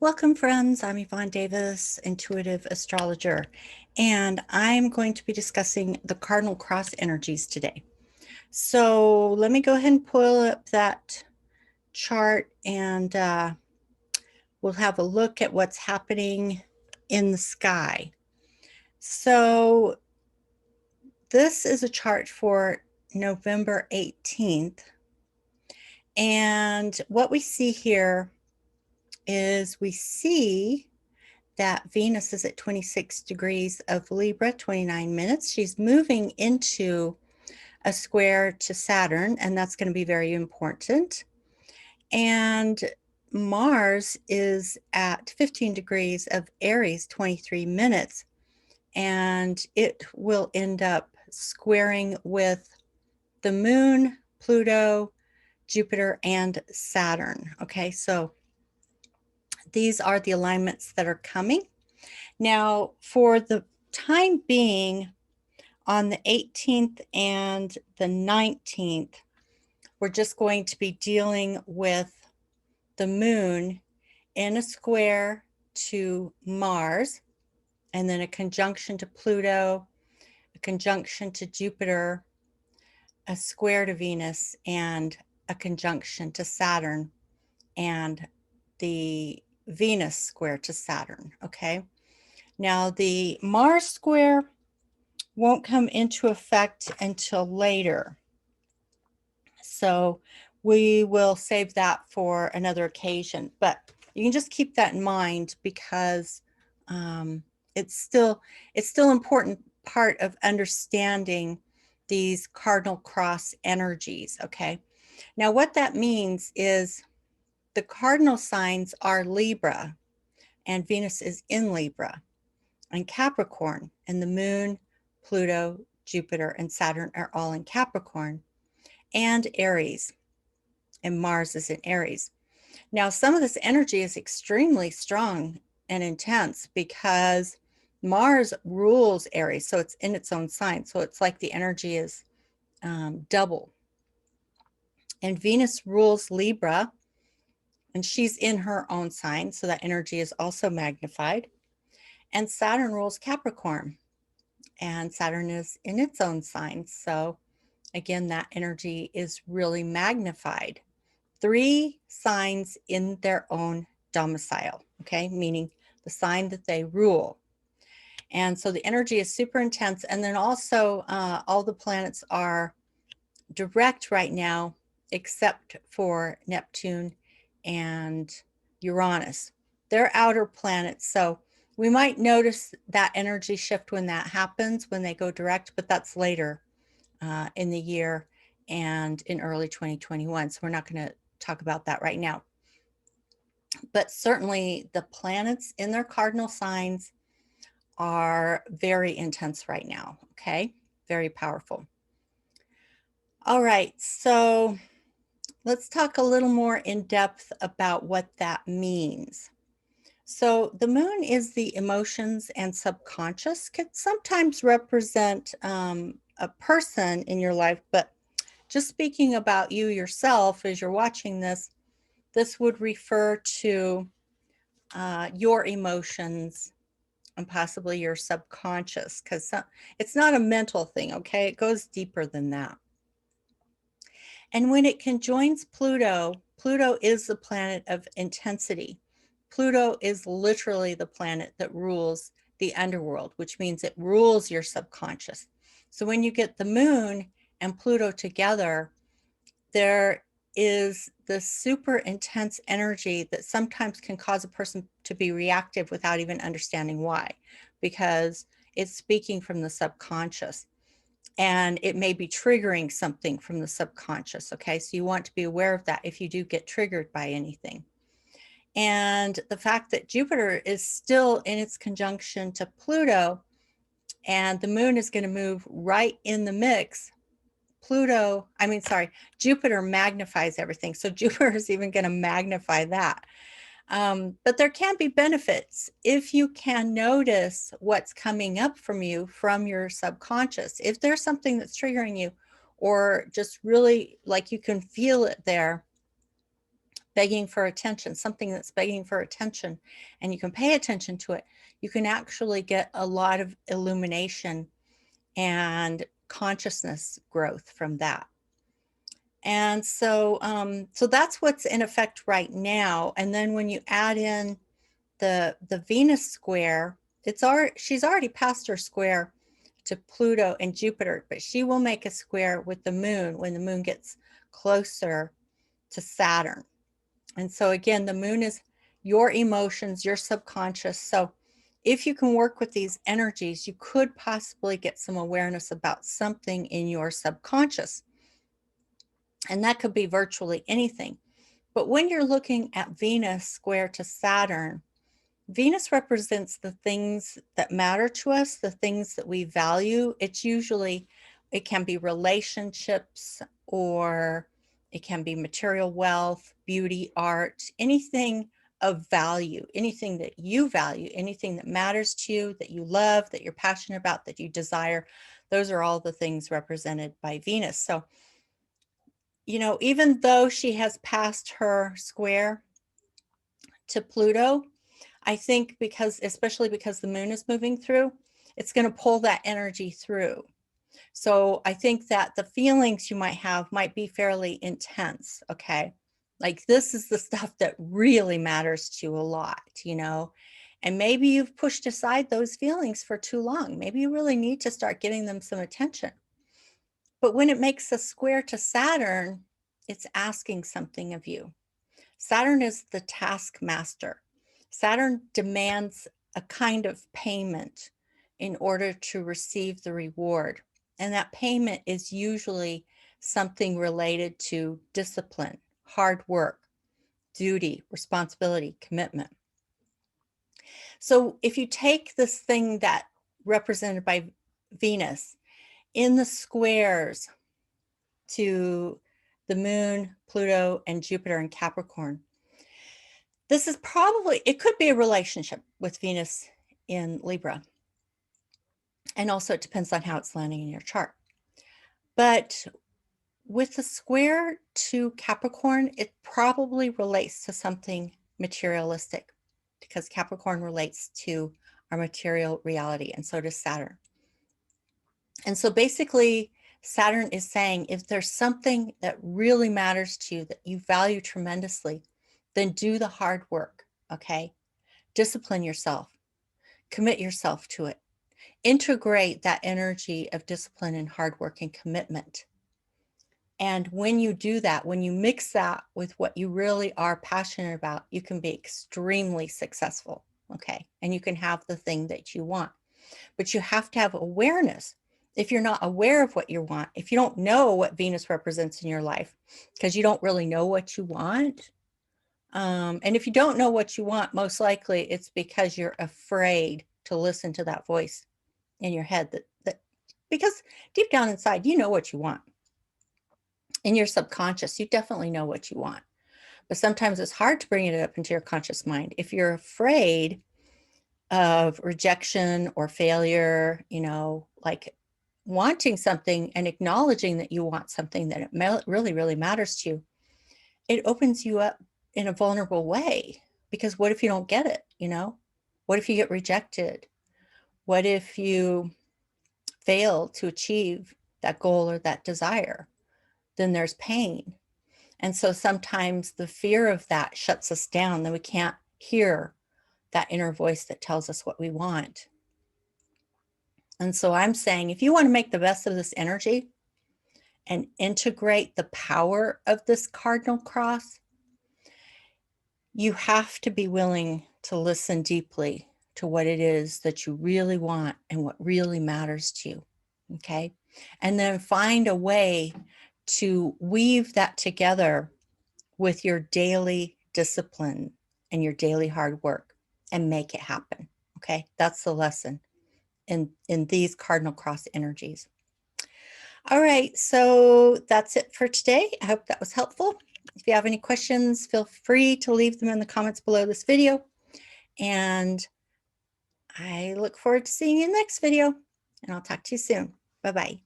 Welcome, friends. I'm Yvonne Davis, intuitive astrologer, and I'm going to be discussing the cardinal cross energies today. So let me go ahead and pull up that chart and we'll have a look at what's happening in the sky. So this is a chart for November 18th. And what we see here is we see that Venus is at 26 degrees of Libra, 29 minutes. She's moving into a square to Saturn, and that's going to be very important. And Mars is at 15 degrees of Aries, 23 minutes, and it will end up squaring with the Moon, Pluto, Jupiter, and Saturn. Okay, so these are the alignments that are coming. Now, for the time being, on the 18th and the 19th, we're just going to be dealing with the moon in a square to Mars, and then a conjunction to Pluto, a conjunction to Jupiter, a square to Venus, and a conjunction to Saturn, and the Venus square to Saturn, okay? Now, the Mars square won't come into effect until later. So we will save that for another occasion. But you can just keep that in mind because it's still important part of understanding these cardinal cross energies, okay? Now, what that means is the cardinal signs are Libra, and Venus is in Libra, and Capricorn, and the moon, Pluto, Jupiter, and Saturn are all in Capricorn, and Aries, and Mars is in Aries. Now, some of this energy is extremely strong and intense because Mars rules Aries, so it's in its own sign. So it's like the energy is double. And Venus rules Libra, and she's in her own sign, so that energy is also magnified. And Saturn rules Capricorn, and Saturn is in its own sign. So again, that energy is really magnified. 3 signs in their own domicile, okay? Meaning the sign that they rule. And so the energy is super intense. And then also all the planets are direct right now, except for Neptune and Uranus. They're outer planets. So we might notice that energy shift when that happens, when they go direct, but that's later in the year and in early 2021. So we're not going to talk about that right now. But certainly the planets in their cardinal signs are very intense right now, okay? Very powerful. All right, so let's talk a little more in depth about what that means. So the moon is the emotions and subconscious, could sometimes represent a person in your life, but just speaking about you yourself as you're watching this, this would refer to your emotions and possibly your subconscious, because it's not a mental thing, okay? It goes deeper than that. And when it conjoins Pluto, Pluto is the planet of intensity. Pluto is literally the planet that rules the underworld, which means it rules your subconscious. So when you get the moon and Pluto together, there is this super intense energy that sometimes can cause a person to be reactive without even understanding why, because it's speaking from the subconscious. And it may be triggering something from the subconscious, okay? So you want to be aware of that if you do get triggered by anything. And the fact that Jupiter is still in its conjunction to Pluto, and the moon is going to move right in the mix, Jupiter magnifies everything. So Jupiter is even going to magnify that. But there can be benefits if you can notice what's coming up from you from your subconscious. If there's something that's triggering you, or just really like you can feel it there, begging for attention, something that's begging for attention, and you can pay attention to it, you can actually get a lot of illumination and consciousness growth from that. And so, so that's what's in effect right now. And then when you add in the Venus square, she's already passed her square to Pluto and Jupiter, but she will make a square with the moon when the moon gets closer to Saturn. And so again, the moon is your emotions, your subconscious. So if you can work with these energies, you could possibly get some awareness about something in your subconscious. And that could be virtually anything. But when you're looking at Venus square to Saturn, Venus represents the things that matter to us, the things that we value. It can be relationships, or it can be material wealth, beauty, art, anything of value, anything that you value, anything that matters to you, that you love, that you're passionate about, that you desire. Those are all the things represented by Venus. So, you know, even though she has passed her square to Pluto, I think especially because the moon is moving through, it's going to pull that energy through. So I think that the feelings you might have might be fairly intense, okay? Like this is the stuff that really matters to you a lot, you know? And maybe you've pushed aside those feelings for too long. Maybe you really need to start giving them some attention. But when it makes a square to Saturn, it's asking something of you. Saturn is the taskmaster. Saturn demands a kind of payment in order to receive the reward. And that payment is usually something related to discipline, hard work, duty, responsibility, commitment. So if you take this thing that represented by Venus in the squares to the moon, Pluto, and Jupiter in Capricorn, this is probably, it could be a relationship with Venus in Libra. And also it depends on how it's landing in your chart. But with the square to Capricorn, it probably relates to something materialistic, because Capricorn relates to our material reality, and so does Saturn. And so basically, Saturn is saying, if there's something that really matters to you, that you value tremendously, then do the hard work, okay? Discipline yourself, commit yourself to it. Integrate that energy of discipline and hard work and commitment. And when you do that, when you mix that with what you really are passionate about, you can be extremely successful, okay? And you can have the thing that you want. But you have to have awareness. If you're not aware of what you want, if you don't know what Venus represents in your life, because you don't really know what you want, and if you don't know what you want, most likely it's because you're afraid to listen to that voice in your head, because deep down inside, you know what you want. In your subconscious, you definitely know what you want. But sometimes it's hard to bring it up into your conscious mind if you're afraid of rejection or failure, you know, like wanting something and acknowledging that you want something that it really, really matters to you. It opens you up in a vulnerable way, because what if you don't get it, you know? What if you get rejected? What if you fail to achieve that goal or that desire? Then there's pain. And so sometimes the fear of that shuts us down, then we can't hear that inner voice that tells us what we want. And so I'm saying, if you want to make the best of this energy and integrate the power of this cardinal cross, you have to be willing to listen deeply to what it is that you really want and what really matters to you, okay? And then find a way to weave that together with your daily discipline and your daily hard work and make it happen, okay? That's the lesson in these cardinal cross energies. All right, so that's it for today. I hope that was helpful. If you have any questions, feel free to leave them in the comments below this video. And I look forward to seeing you in the next video, and I'll talk to you soon. Bye-bye.